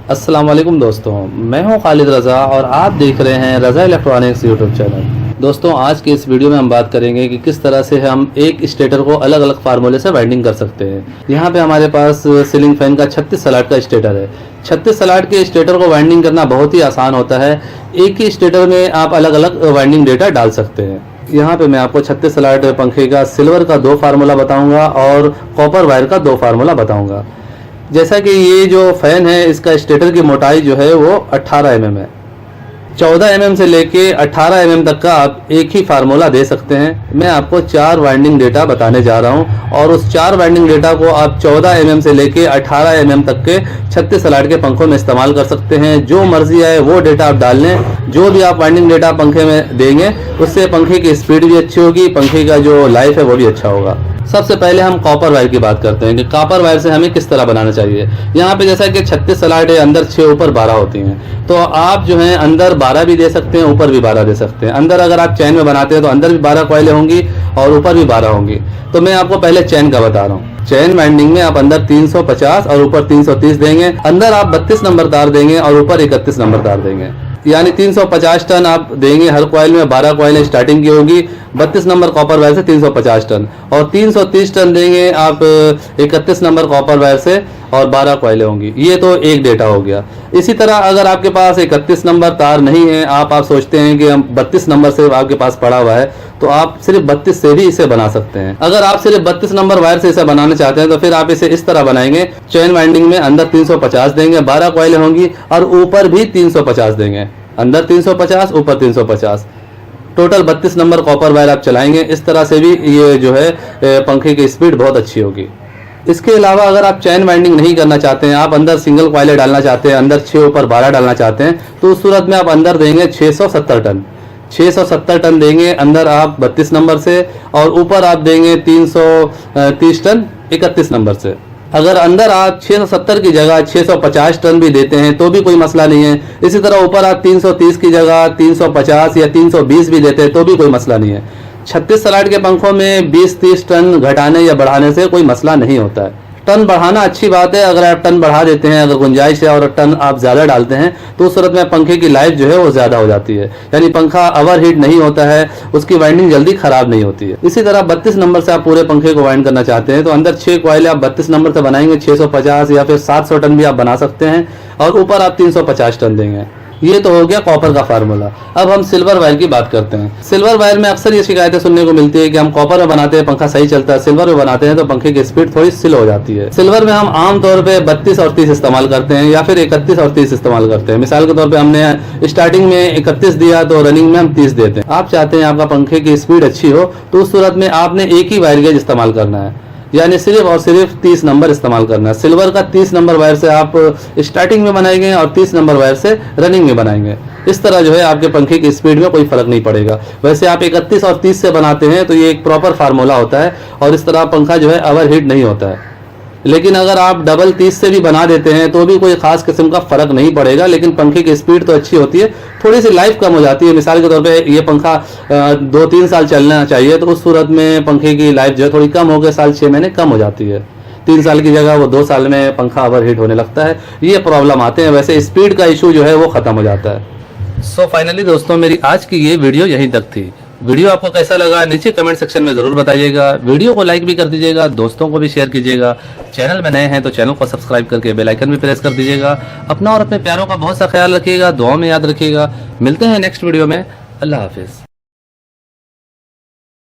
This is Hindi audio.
अस्सलाम वालेकुम दोस्तों, मैं हूं खालिद रज़ा और आप देख रहे हैं रज़ा इलेक्ट्रॉनिक्स यूट्यूब चैनल। दोस्तों, आज के इस वीडियो में हम बात करेंगे कि किस तरह से हम एक स्टेटर को अलग अलग फार्मूले से वाइंडिंग कर सकते हैं। यहाँ पे हमारे पास सीलिंग फैन का 36 स्लॉट का स्टेटर है। 36 स्लॉट के स्टेटर को वाइंडिंग करना बहुत ही आसान होता है। एक ही स्टेटर में आप अलग अलग वाइंडिंग डेटा डाल सकते हैं। यहाँ पे मैं आपको 36 स्लॉट पंखे का सिल्वर का 2 फार्मूला बताऊँगा और कॉपर वायर का 2 फार्मूला बताऊँगा। जैसा कि ये जो फैन है, इसका स्टेटर की मोटाई जो है वो 18 mm है। 14 mm से लेके 18 mm तक का आप एक ही फार्मूला दे सकते हैं। मैं आपको 4 वाइंडिंग डेटा बताने जा रहा हूं और उस 4 वाइंडिंग डेटा को आप 14 mm से लेके 18 mm तक के 36 स्लॉट के पंखों में इस्तेमाल कर सकते हैं। जो मर्जी आए वो डेटा आप डाल लें। जो भी आप वाइंडिंग डेटा पंखे में देंगे उससे पंखे की स्पीड भी अच्छी होगी, पंखे का जो लाइफ है वो भी अच्छा होगा। सबसे पहले हम कॉपर वायर की बात करते हैं कि कॉपर वायर से हमें किस तरह बनाना चाहिए। यहाँ पे जैसा कि 36 स्लॉट है, अंदर 6 ऊपर 12 होती हैं, तो आप जो है अंदर 12 भी दे सकते हैं, ऊपर भी 12 दे सकते हैं। अंदर अगर आप चैन में बनाते हैं तो अंदर भी 12 कॉइलें होंगी और ऊपर भी 12 होंगी। तो मैं आपको पहले चैन का बता रहा हूँ। चैन वाइंडिंग में आप अंदर 350 और ऊपर 330 देंगे। अंदर आप 32 नंबर तार देंगे और ऊपर 31 नंबर तार देंगे, यानी 350 टन आप देंगे। हर कॉइल में 12 कॉइलें स्टार्टिंग की होगी। 32 नंबर कॉपर वायर से 350 टन और 330 टन देंगे आप 31 नंबर कॉपर वायर से और 12 कॉइलें होंगी। ये तो एक डेटा हो गया। इसी तरह अगर आपके पास 31 नंबर तार नहीं है, आप सोचते हैं कि हम 32 नंबर से आपके पास पड़ा हुआ है, तो आप सिर्फ 32 से भी इसे बना सकते हैं। अगर आप सिर्फ 32 नंबर वायर से इसे बनाना चाहते हैं तो फिर आप इसे इस तरह बनाएंगे। चैन वाइंडिंग में अंदर 350 देंगे, 12 कॉइलें होंगी और ऊपर भी 350 देंगे। अंदर 350, ऊपर 350, टोटल 32 नंबर कॉपर वायर आप चलाएंगे। इस तरह से भी ये जो है पंखे की स्पीड बहुत अच्छी होगी। इसके अलावा अगर आप चैन वाइंडिंग नहीं करना चाहते हैं, आप अंदर सिंगल कॉइलें डालना चाहते हैं, अंदर 6 ऊपर 12 डालना चाहते हैं, तो उस सूरत में आप अंदर देंगे 670 टन। 670 टन देंगे अंदर आप 32 नंबर से और ऊपर आप देंगे 330 टन 31 नंबर से। अगर अंदर आप 670 की जगह 650 टन भी देते हैं तो भी कोई मसला नहीं है। इसी तरह ऊपर आप 330 की जगह 350 या 320 भी देते हैं तो भी कोई मसला नहीं है। 36 स्लॉट के पंखों में 20-30 टन घटाने या बढ़ाने से कोई मसला नहीं होता है। टन बढ़ाना अच्छी बात है। अगर आप टन बढ़ा देते हैं, अगर गुंजाइश है और टन आप ज़्यादा डालते हैं तो उस सूरत में पंखे की लाइफ जो है वो ज़्यादा हो जाती है, यानी पंखा ओवर हीट नहीं होता है, उसकी वाइंडिंग जल्दी ख़राब नहीं होती है। इसी तरह 32 नंबर से आप पूरे पंखे को वाइंड करना चाहते हैं तो अंदर 6 कॉइलें आप 32 नंबर से बनाएंगे। 650 या फिर 700 टन भी आप बना सकते हैं और ऊपर आप 350 टन देंगे। ये तो हो गया कॉपर का फार्मूला। अब हम सिल्वर वायर की बात करते हैं। सिल्वर वायर में अक्सर ये शिकायतें सुनने को मिलती है कि हम कॉपर में बनाते हैं पंखा सही चलता है, सिल्वर में बनाते हैं तो पंखे की स्पीड थोड़ी स्लो हो जाती है। सिल्वर में हम आमतौर पे 32 और 30 इस्तेमाल करते हैं या फिर 31 और 30 इस्तेमाल करते हैं। मिसाल के तौर पे हमने स्टार्टिंग में 31 दिया तो रनिंग में हम 30 देते हैं। आप चाहते हैं आपका पंखे की स्पीड अच्छी हो तो उस सूरत में आपने एक ही वायर गेज इस्तेमाल करना है, यानी सिर्फ और सिर्फ 30 नंबर इस्तेमाल करना है। सिल्वर का 30 नंबर वायर से आप स्टार्टिंग में बनाएंगे और 30 नंबर वायर से रनिंग में बनाएंगे। इस तरह जो है आपके पंखे की स्पीड में कोई फर्क नहीं पड़ेगा। वैसे आप 31 और 30 से बनाते हैं तो ये एक प्रॉपर फार्मूला होता है और इस तरह पंखा जो है ओवर हीट नहीं होता है। लेकिन अगर आप डबल 30 से भी बना देते हैं तो भी कोई खास किस्म का फर्क नहीं पड़ेगा, लेकिन पंखे की स्पीड तो अच्छी होती है, थोड़ी सी लाइफ कम हो जाती है। मिसाल के तौर पे ये पंखा 2-3 साल चलना चाहिए तो उस सूरत में पंखे की लाइफ जो है थोड़ी कम होकर साल 6 महीने कम हो जाती है। 3 साल की जगह वो 2 साल में पंखा ओवर हीट होने लगता है। ये प्रॉब्लम आते हैं। वैसे स्पीड का इशू जो है वो खत्म हो जाता है। सो फाइनली दोस्तों, मेरी आज की ये वीडियो यहीं तक थी। वीडियो आपको कैसा लगा नीचे कमेंट सेक्शन में जरूर बताइएगा। वीडियो को लाइक भी कर दीजिएगा, दोस्तों को भी शेयर कीजिएगा। चैनल में नए हैं तो चैनल को सब्सक्राइब करके बेल आइकन भी प्रेस कर दीजिएगा। अपना और अपने प्यारों का बहुत सा ख्याल रखिएगा, दुआ में याद रखिएगा। मिलते हैं नेक्स्ट वीडियो में। अल्लाह हाफिज़।